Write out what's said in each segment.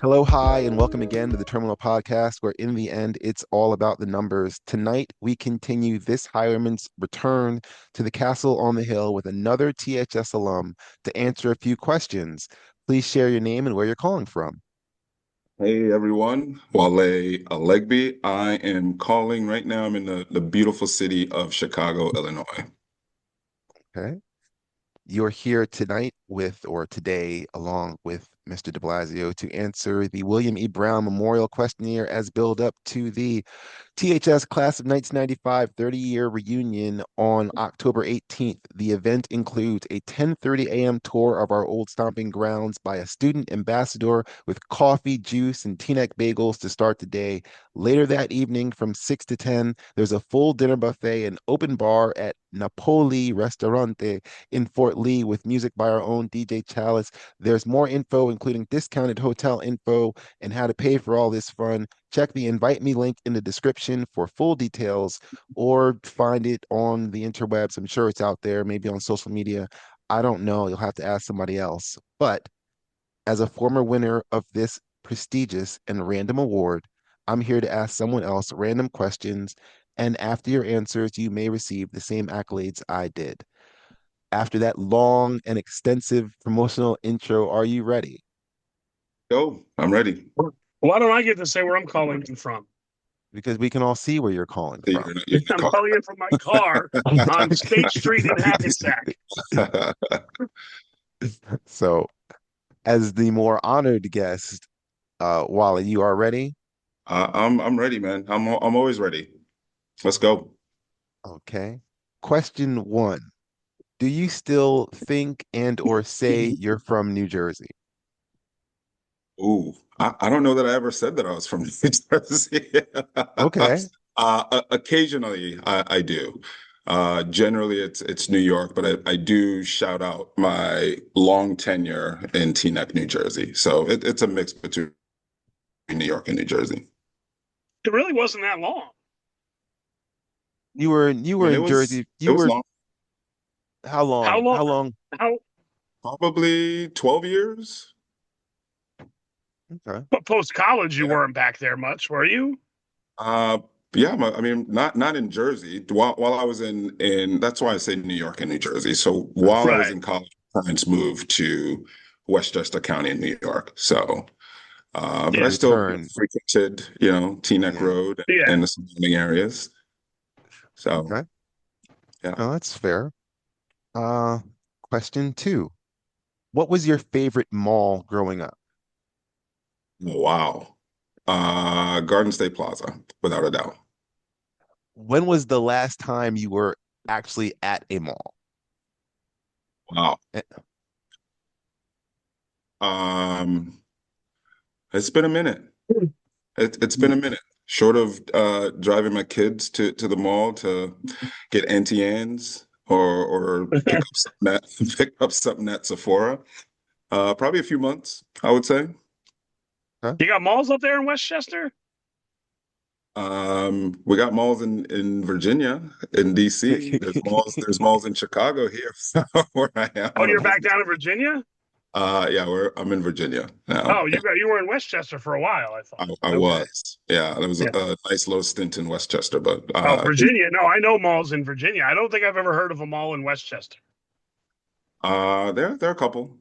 Hello, hi, and welcome again to the Terminal Podcast, where in the end, it's all about the numbers. Tonight, we continue this hireman's return to the castle on the hill with another THS alum to answer a few questions. Please share your name and where you're calling from. Hey everyone, Wale Elegbe. I am calling right now. I'm in the beautiful city of Chicago, Illinois. Okay. You're here tonight with, or today, along with Mr. de Blasio to answer the William E. Brown Memorial Questionnaire as build up to the THS Class of 1995 30-year reunion on October 18th. The event includes a 10:30 a.m. tour of our old stomping grounds by a student ambassador with coffee, juice, and Teaneck Bagels to start the day. Later that evening from 6 to 10, there's a full dinner buffet and open bar at Napoli Restaurant in Fort Lee with music by our own DJ Chalice. There's more info, including discounted hotel info and how to pay for all this fun. Check the invite me link in the description for full details or find it on the interwebs. I'm sure it's out there, maybe on social media. I don't know. You'll have to ask somebody else. But as a former winner of this prestigious and random award, I'm here to ask someone else random questions. And after your answers, you may receive the same accolades I did. After that long and extensive promotional intro, are you ready? Go, I'm ready. Why don't I get to say where I'm calling you from? Because we can all see where you're calling You're from. you're in the I'm calling you from my car on State Street in Hackensack. car. So, as the more honored guest, Wally, you are ready? I'm ready, man. I'm always ready. Let's go. Okay. Question one. Do you still think and or say you're from New Jersey? Ooh, I don't know that I ever said that I was from New Jersey. Okay. Occasionally, I do. Generally, it's New York, but I do shout out my long tenure in Teaneck, New Jersey. So it's a mix between New York and New Jersey. It really wasn't that long. You I were mean, in Jersey. it You was were long, how How long? long? How long? How? probably 12 years. Okay. But post college, you Yeah. weren't back there much, were you? Uh, yeah, I mean, not in Jersey. While I was in that's why I say New York and New Jersey. So while I was Right. in college, my parents moved to Westchester County in New York. So, but You I Yeah. still return. frequented, Teaneck Yeah. Road Yeah. and the surrounding areas. So, Okay. yeah. Oh, that's fair. Uh, Question two. What was your favorite mall growing up? Wow. Garden State Plaza, without a doubt. When was the last time you were actually at a mall? Wow. Eh, Um, it's been a minute. It's been a minute. Short of driving my kids to the mall to get Auntie Anne's or pick up something at pick up something at Sephora. Probably a few months, I would say. Huh? You got malls up there in Westchester? We got malls in Virginia, in DC. There's malls in Chicago here where I am. Oh, you're back down in Virginia? Yeah, I'm in Virginia now. Oh, you were in Westchester for a while, I I, thought. I Okay. was. Yeah, there was Yeah. a nice little stint in Westchester, but Oh, Virginia. No, I know malls in Virginia. I don't think I've ever heard of a mall in Westchester. there are a couple.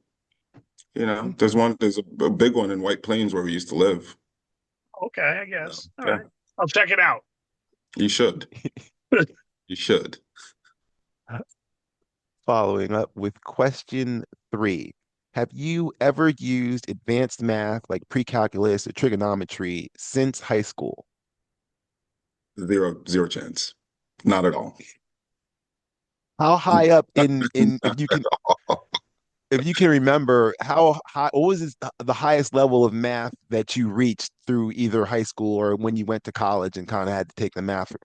Okay. There's a big one in White Plains where we used to live. Okay, I So, guess. All yeah, right. I'll check it out. you should. You should. Following up with question three. Have you ever used advanced math like pre-calculus or trigonometry since high school? Zero chance. Not at all. How high up in if you can remember how high what was the highest level of math that you reached through either high school or when you went to college and kind of had to take the math,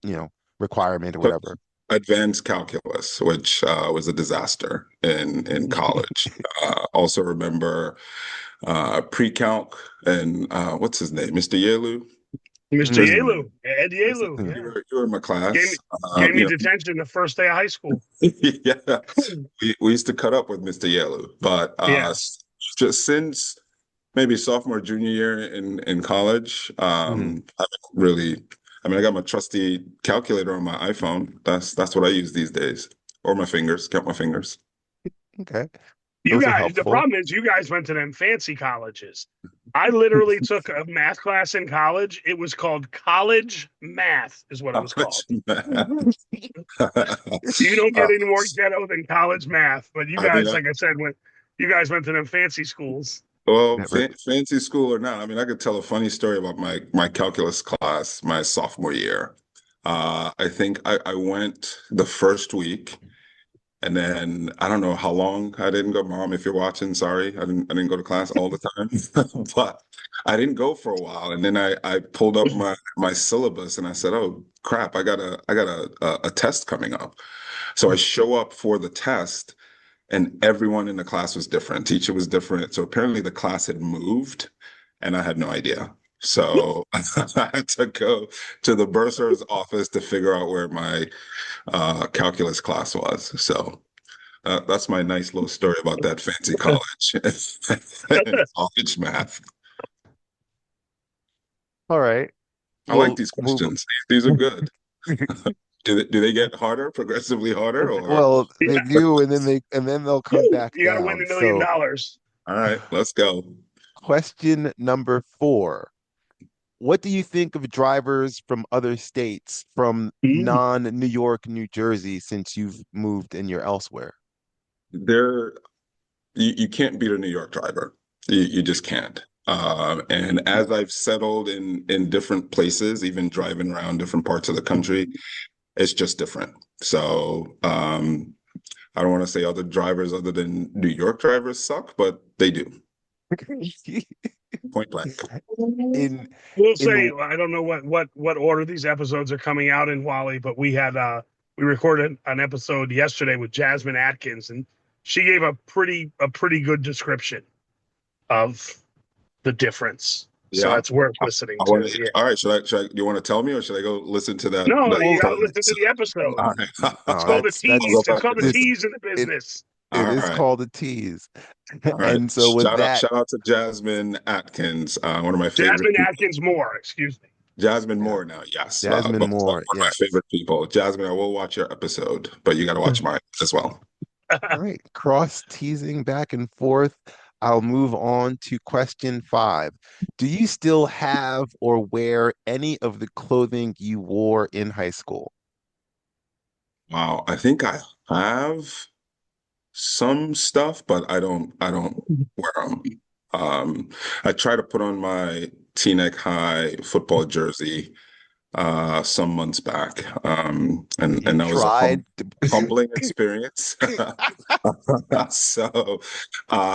requirement or Took whatever? advanced calculus, which was a disaster in college. Also remember pre-calc and what's his name, Mr. Yelu. Mr. There's Yelu, Mm. Ed Yelu. you Yeah. were in my Gave me class. gave me detention the first day of high school. Yeah, we used to cut up with Mr. Yelu, but Yeah. just since maybe sophomore, junior year in college. Hmm. I haven't really. I mean, I got my trusty calculator on my iPhone. That's what I use these days, or my fingers. Count my fingers. Okay. You Those are guys, the helpful. problem is you guys went to them fancy colleges. I literally took a math class in college. It was called college math, is what it How was much called. math? You don't Uh, get any more ghetto than college math. But you I mean, guys, like I said, you guys went to them fancy schools. well, Never. fancy school or not, I mean, I could tell a funny story about my calculus class my sophomore year. I think I went the first week, and then I don't know how long I didn't go. Mom, if you're watching, sorry, I didn't go to class all the time, but I didn't go for a while, and then I pulled up my syllabus and I said, oh crap, I got a test coming up. So I show up for the test, and everyone in the class was different. Teacher was different. So apparently the class had moved, and I had no idea. So I had to go to the bursar's office to figure out where my calculus class was. So that's my nice little story about that fancy college and college math. All right. I like We'll these move. questions. These are good. Do they get harder, progressively harder, or Well, Yeah, they do, and then they'll come back you got to win down. So, $1 million. all right, let's go. question number 4. What do you think of drivers from other states, from Mm. non-New York, New Jersey, since you've moved and you're elsewhere? There, you can't beat a New York driver. You just can't. And as I've settled in different places, even driving around different parts of the country, it's just different. So I don't want to say other drivers other than New York drivers suck, but they do. Point blank. In We'll say in I don't know what order these episodes are coming out in, Wally, but we recorded an episode yesterday with Jasmine Atkins, and she gave a pretty good description of the difference. So Yeah. that's worth I, listening I want to. to. Yeah. All right. Do you want to tell me, or should I go listen to No, that you well, got to third listen to episode? the episode. All right. It's oh, called a I'll tease. go It's back called and a this listen. tease in the it business. it All is right. called a tease. All right. And so with that, Shout out to Jasmine Atkins, one of my favorite Jasmine people. Atkins Moore, excuse me. Jasmine yeah, Moore now, yes. Jasmine But one Moore, of my yes. favorite people. Jasmine, I will watch your episode, but you got to watch mine as well. All right, cross teasing back and forth. I'll move on to question 5. Do you still have or wear any of the clothing you wore in high school? Wow. I think I have some stuff, but I don't wear them. I try to put on my Teaneck High football jersey some months back. You And that was a tried humbling experience. So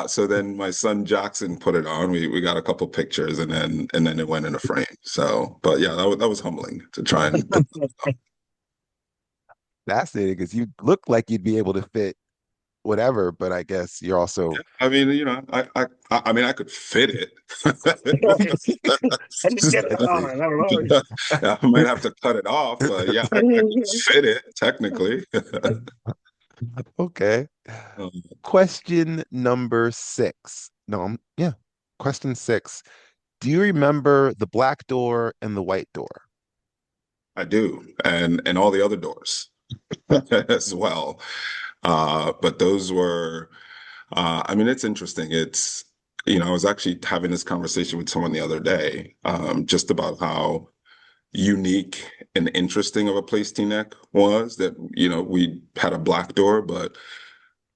so then my son Jackson put it on. We got a couple pictures, and then it went in a frame. So but yeah, that was humbling to try and put. fascinating because you look like you'd be able to fit whatever, but I guess you're also I mean, I mean, I could fit it. I didn't get it let's see. on. I don't I might have to cut it off, but yeah, I could know. fit it technically. Okay. Um, Question number 6. No, yeah. Question 6. Do you remember the black door and the white door? I do, and all the other doors as well. But those were, I mean, it's interesting. I was actually having this conversation with someone the other day, just about how unique and interesting of a place Teaneck was. That we had a black door, but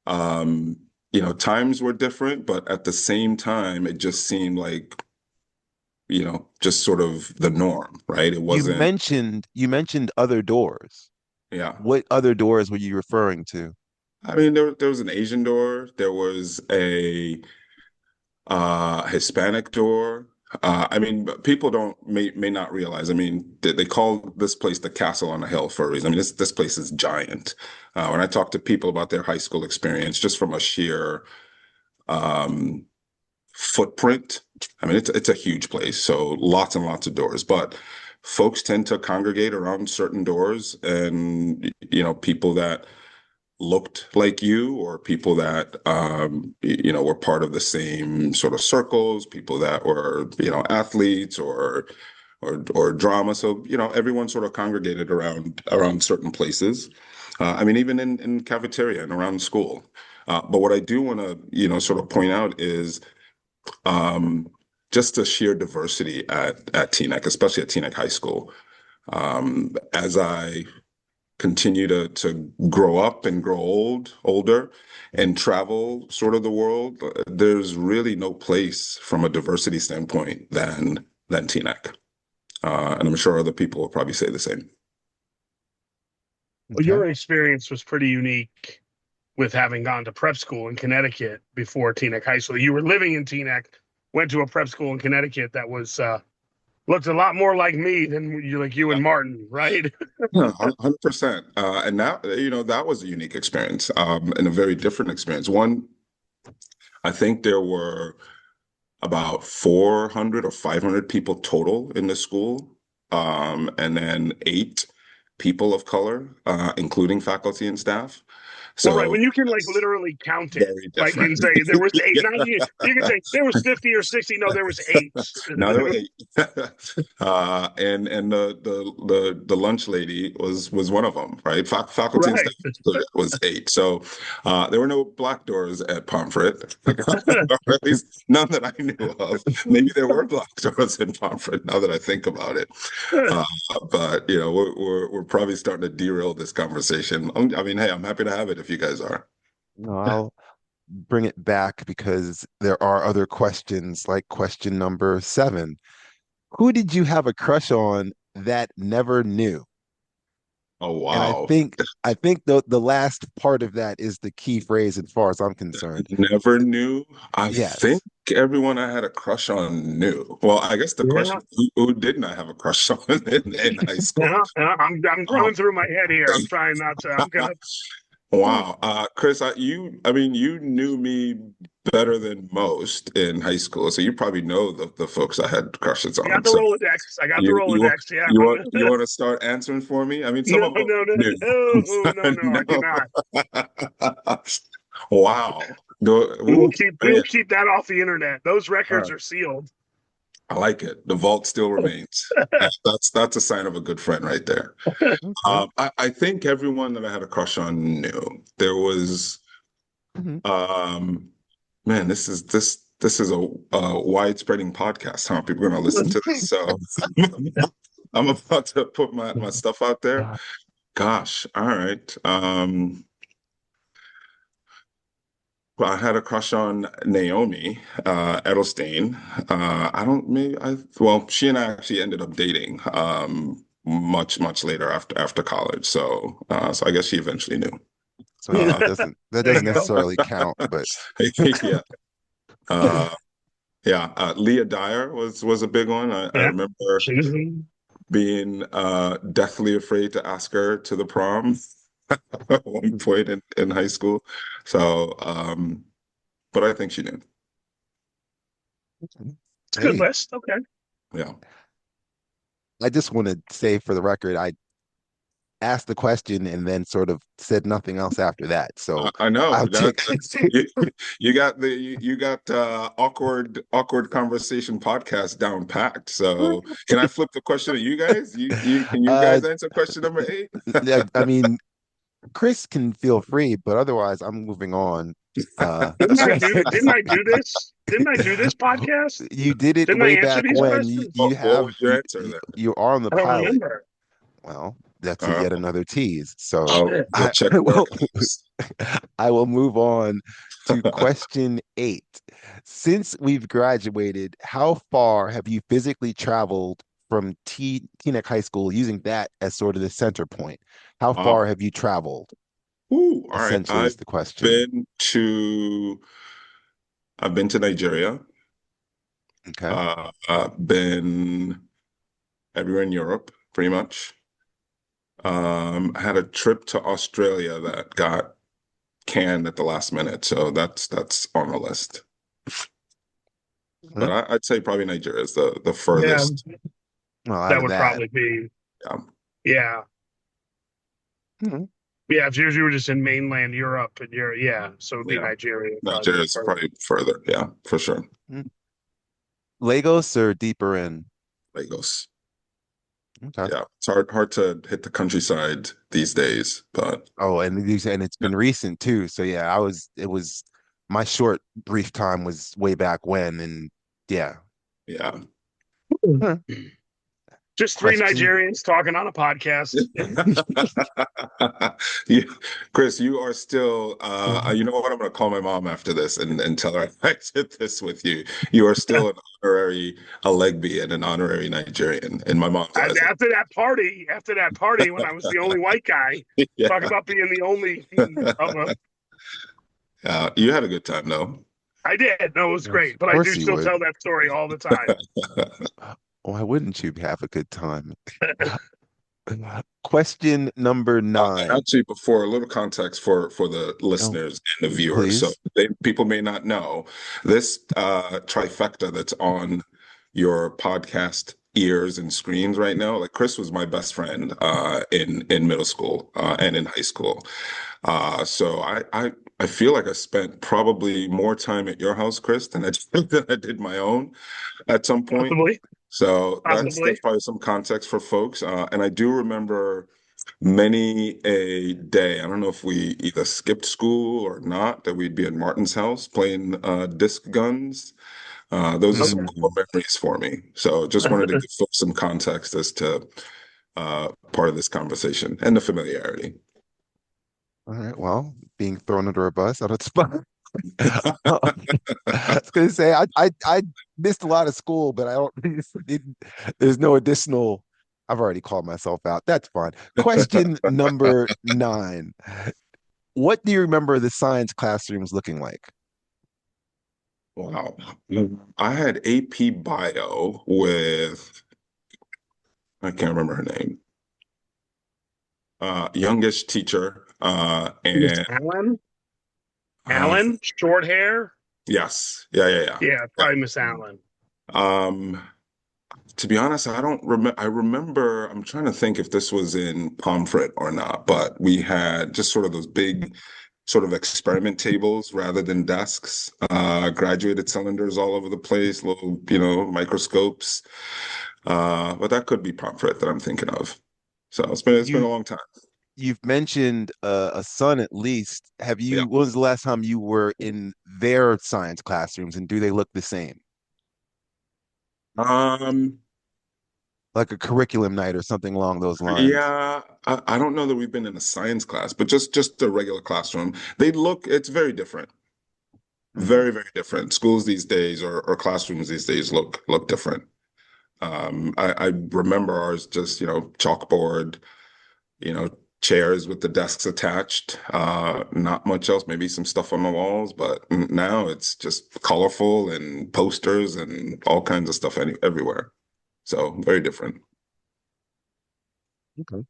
times were different. But at the same time, it just seemed like just sort of the norm, right? It You wasn't, mentioned you mentioned other doors. yeah. What other doors were you referring to? I mean, there was an Asian door, there was a Hispanic door. I mean, people may not realize. I mean, they call this place the Castle on a Hill for a reason. I mean, this place is giant. When I talk to people about their high school experience, just from a sheer um, footprint, I mean, it's a huge place. So lots and lots of doors, but folks tend to congregate around certain doors, and people that looked like you, or people that were part of the same sort of circles, people that were athletes or drama. So everyone sort of congregated around certain places. I mean, even in cafeteria and around school. But what I do want to sort of point out is um, just the sheer diversity at Teaneck, especially at Teaneck High School. As I continue to grow up and grow older and travel sort of the world, there's really no place from a diversity standpoint than Teaneck. And I'm sure other people will probably say the same. Well, your experience was pretty unique with having gone to prep school in Connecticut before Teaneck High School. You were living in Teaneck, went to a prep school in Connecticut that was looked a lot more like me than you and Martin, right? Yeah, 100%. And that was a unique experience, and a very different experience. One, I think there were about 400 or 500 people total in the school, and then 8 people of color, including faculty and staff. Well, right. So When you can literally count it, very like different. and say there was eight. Yeah. Not you can say there was 50 or 60. No, there was 8. Now there were 8. And the lunch lady was one of them, right? Faculty and Right. staff was 8. So there were no black doors at Pomfret, or at least none that I knew of. Maybe there were black doors in Pomfret now that I think about it. But we're probably starting to derail this conversation. I mean, hey, I'm happy to have it if you guys are. No, I'll bring it back because there are other questions, like question number 7. Who did you have a crush on that never knew? Oh, And I wow. think I think the last part of that is the key phrase as far as I'm concerned. Never knew. I think Yes. everyone I had a crush on knew. Well, I guess the Yeah. question, who didn't I have a crush on in high school? Yeah. I'm Um, running through my head here. I'm trying not to. I'm gonna. wow. Chris, I mean, you knew me better than most in high school, so you probably know the folks I had crushes I got on. the So Rolodex. I got the you Rolodex. Yeah. you want to start answering for me? I mean, some No, of them no, no, knew. no, no. I do No. not. Wow. We will Ooh, man. keep that off the internet. Those All records right. are sealed. I like it. The vault still remains. That's a sign of a good friend right there. Okay. I think everyone that I had a crush on knew. There was, Mhm. um, man, this is a wide-spreading podcast, huh? People are going to listen to this. So I'm about to put my stuff out there. Gosh, all right. Well, I had a crush on Naomi Edelstein. I don't maybe I well, she and I actually ended up dating much later after college. So I guess she eventually knew. So yeah, Uh, that doesn't There you go. necessarily count, but yeah. Uh, yeah. Leah Dyer was a big one. I Yeah. remember being deathly afraid to ask her to the prom at one point in high school. So but I think she knew. It's a good hey, list. Okay. Yeah. I just want to say for the record, I asked the question and then sort of said nothing else after that. So I know I'll that take you, you got awkward conversation podcast down packed. So can I flip the question to you guys? You can you uh guys answer question number 8? yeah, I mean Chris can feel free, but otherwise I'm moving on. Didn't I do this? Didn't I do this podcast? You did it Didn't I way answer back these when you questions? you What have was your answer then? you are on the I don't pilot. remember. Well, that's a Uh, yet another tease. So I'll I check the will archives. I will move on to question 8. Since we've graduated, how far have you physically traveled from Teaneck High School using that as sort of the center point? How far Oh, have you traveled? ooh, all right. Essentially is the question. Been to I've been to Nigeria. Okay. Been everywhere in Europe, pretty much. I had a trip to Australia that got canned at the last minute, so that's on the list. But Mhm. I'd say probably Nigeria is the Yeah, furthest. Well, out that of would that. probably be. Um, Yeah. Mhm. Yeah, if you were just in mainland Europe and yeah, so it'd be Yeah, Nigeria would probably be Nigeria's further. probably further. Yeah, for sure. Mm. Lagos or deeper in? Lagos. Okay. Yeah, it's hard to hit the countryside these days, but Oh, and it's yeah, been recent too. So yeah, it was my short brief time was way back when, and yeah. yeah. Huh. Just three Question. Nigerians talking on a podcast. You, Chris, you are still you know what? I'm gonna call my mom after this and tell her I did this with you. You are still an honorary Alegbe and an honorary Nigerian in my mom's And eyes. after that party, when I was the only white guy, Yeah. talk about being the only of a. You had a good time though. I did. No, it was Of great, but I do course you still would. tell that story all the time. Why wouldn't you have a good time? Question number And 9. actually, before a little context for the Oh, listeners and the viewers, so please. people may not know this trifecta that's on your podcast ears and screens right now. Like Chris was my best friend in middle school and in high school. So I feel like I spent probably more time at your house, Chris, than than I did my own at some point. Possibly, So that's possibly. probably some context for folks. And I do remember many a day. I don't know if we either skipped school or not, that we'd be at Martin's house playing disc guns. Those are some Okay. core memories for me. So just wanted to give folks some context as to part of this conversation and the familiarity. All right. Well, being thrown under a bus on a spot. I was gonna say I missed a lot of school, but I don't. There's no additional. I've already called myself out. That's fine. Question number 9. What do you remember the science classrooms looking like? Wow. I had AP Bio with, I can't remember her name, youngish teacher. Miss And Allen, uh, Allen, short hair. yes, yeah. Yeah, Yeah. probably Miss Allen. Um, to be honest, I don't remember. I remember, I'm trying to think if this was in Pomfret or not, but we had just sort of those big sort of experiment tables rather than desks, graduated cylinders all over the place, little, microscopes. But that could be Pomfret that I'm thinking of. So it's been a You long time. you've mentioned a son at least. Have Yeah. you? When was the last time you were in their science classrooms, and do they look the same? Um, Like a curriculum night or something along those lines? yeah, I don't know that we've been in a science class, but just a regular classroom. It's very different. Hmm. Very, very different. Schools these days or classrooms these days look different. I remember ours just, chalkboard, chairs with the desks attached, not much else, maybe some stuff on the walls, but now it's just colorful and posters and all kinds of stuff everywhere. So very different. Okay.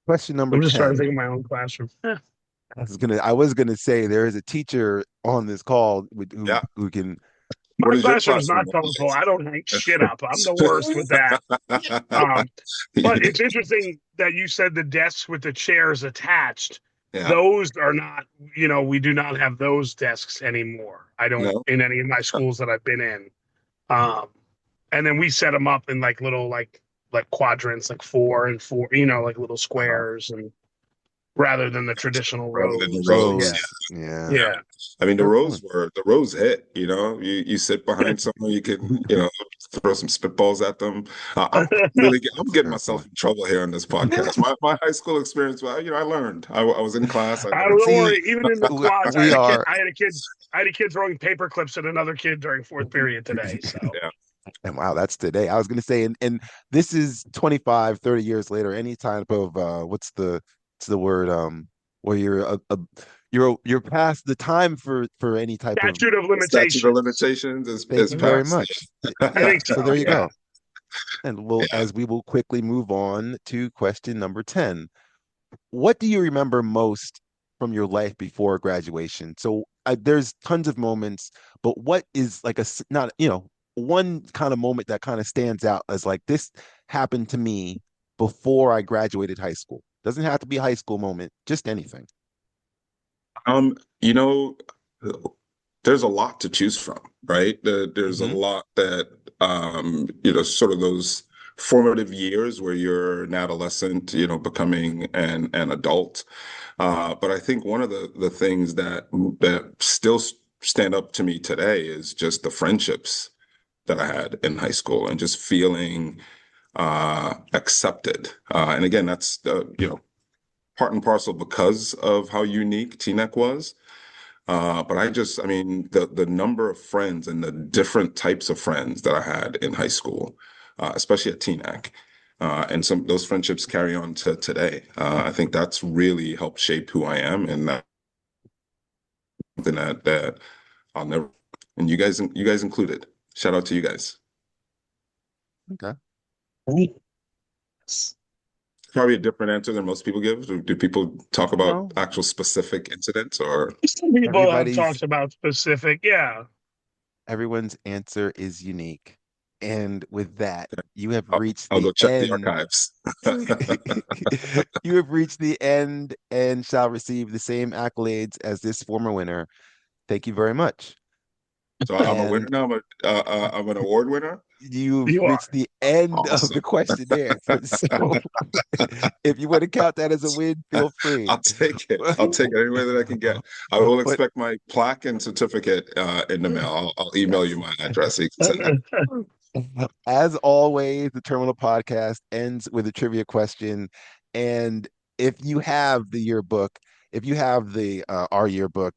Question number I'm just trying to 10. think of my own classroom. I was gonna say there is a teacher on this call who Yeah. who can. My What is your classroom's classroom not colorful. I don't hang shit up. I'm the worst with that. Um, but it's interesting that you said the desks with the chairs attached. Yeah. Those are not, we do not have those desks anymore. I don't No. in any of my schools that I've been in. Um, and then we set them up in like little like quadrants, like 4 and 4, like little Uh-huh. squares, and rather than the traditional Rather than the rows. rows. Yeah, Rose. Yeah. Yeah. yeah. I mean, Fair point. the rows hit, you sit behind someone, you can, throw some spitballs at them. I'm That's a getting fair myself point. in trouble here on this podcast. My high school experience, well, I learned. I was in class, I learned. Don't See, worry. Even in the quads, we are. I had a kid throwing paper clips at another kid during fourth period today. So Yeah. And wow, that's today. I was going to say, and this is 25, 30 years later, any type of what's the word, where you're past the time for any type of. statute of The statute of limitations. limitations Thank is you very passed. much. I Yeah, think so so. there you Yeah. go. And Yeah. we will quickly move on to question number 10. What do you remember most from your life before graduation? So there's tons of moments, but what is like not, one kind of moment that kind of stands out as like this happened to me before I graduated high school? Doesn't have to be a high school moment, just anything. You know, there's a lot to choose from, right? There's a Hmm. lot that sort of those formative years where you're an adolescent, becoming an adult. But I think one of the things that still stand up to me today is just the friendships that I had in high school and just feeling accepted. And again, that's part and parcel because of how unique Teaneck was. But I mean, the number of friends and the different types of friends that I had in high school, especially at Teaneck, and some those friendships carry on to today. I think that's really helped shape who I am, and that's something that I'll never. And you guys included. Shout out to you guys. Okay. Probably a different answer than most people give. Do people talk about No, actual specific incidents or? Some people have everybody's talked about specific, yeah. everyone's answer is unique. And with that, you have reached I'll the go check the end. archives. You have reached the end and shall receive the same accolades as this former winner. Thank you very much. So I'm a winner And now. I'm an award winner. you've You are. reached the end of the Awesome. questionnaire. So if you want to count that as a win, feel free. I'll take it. I'll take it any way that I can get. I will But expect my plaque and certificate in the mail. I'll email you yes. my address so you can send that. As always, the Terminal Podcast ends with a trivia question. And if you have the yearbook, if you have the our yearbook,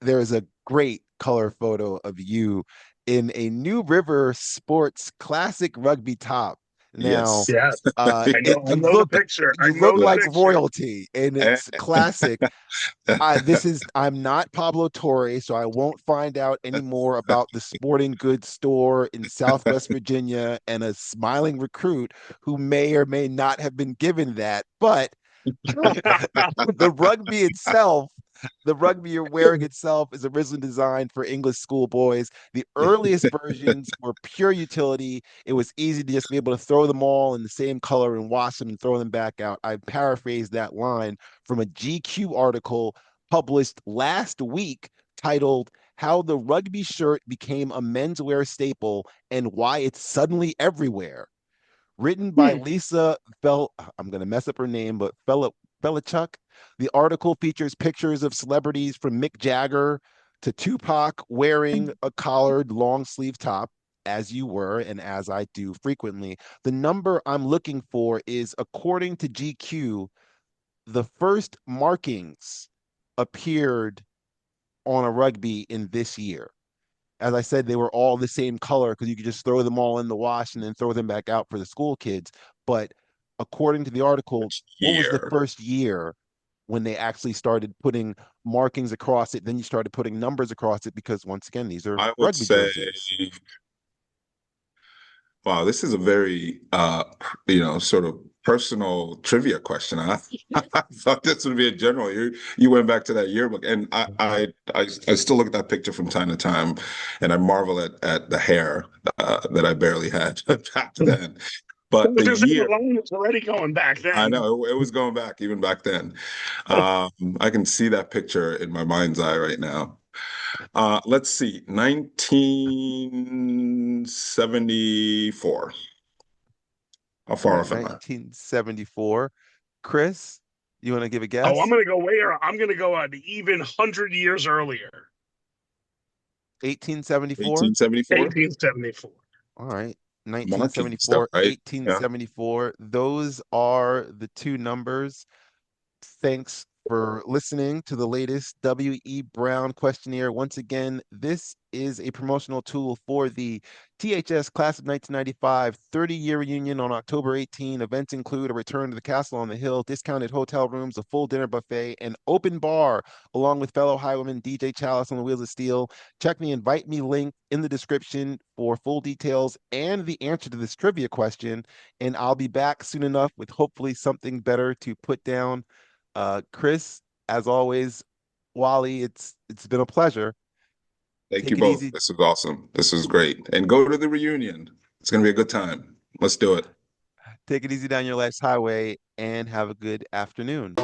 there is a great color photo of you in a New River Sports classic rugby top. Now, Yes. Yeah, I it know. I know the picture. I you know look the like picture. royalty, and Eh, it's classic. I'm not Pablo Torre, so I won't find out any more about the sporting goods store in Southwest Virginia and a smiling recruit who may or may not have been given that. But the rugby itself, the rugby you're wearing itself is originally designed for English schoolboys. The earliest versions were pure utility. It was easy to just be able to throw them all in the same color and wash them and throw them back out. I paraphrased that line from a GQ article published last week titled How the Rugby Shirt Became a Menswear Staple and Why It's Suddenly Everywhere. Written by Hmm. Lisa I'm going to mess up her name, but Belichuk. The article features pictures of celebrities from Mick Jagger to Tupac wearing a collared long sleeve top, as you were, and as I do frequently. The number I'm looking for is, according to GQ, the first markings appeared on a rugby in this year. As I said, they were all the same color because you could just throw them all in the wash and then throw them back out for the school kids. But according to the article, what was the Here, first year when they actually started putting markings across it? Then you started putting numbers across it because, once again, these are I would rugby say, jerseys. wow, this is a very sort of personal trivia question. I thought this would be a general. You went back to that yearbook, and I still look at that picture from time to time, and I marvel at the hair that I barely had back then. But the Just say the year, line was already going back I then. know it was going back even back then. I can see that picture in my mind's eye right now. Let's see, 1974. How All far right, off am I? 1974. Chris, you want to give a Oh, I'm guess? gonna go way. I'm gonna go an even 100 years earlier. 1874? 1874? 1874. All right. Marking stuff, 1974, right? Yeah. 1874. Those are the two numbers. Thanks for listening to the latest W.E. Brown questionnaire. Once again, this is a promotional tool for the THS Class of 1995 30-year reunion on October 18. Events include a return to the Castle on the Hill, discounted hotel rooms, a full dinner buffet, an open bar, along with fellow highwayman DJ Chalice on the Wheels of Steel. Check the invite me link in the description for full details and the answer to this trivia question. And I'll be back soon enough with hopefully something better to put down. Chris, as always, Wally, it's been a pleasure. Thank you Take it both. easy. This was awesome. This was great. And go to the reunion. It's going to be a good time. Let's do it. Take it easy down your life's highway and have a good afternoon.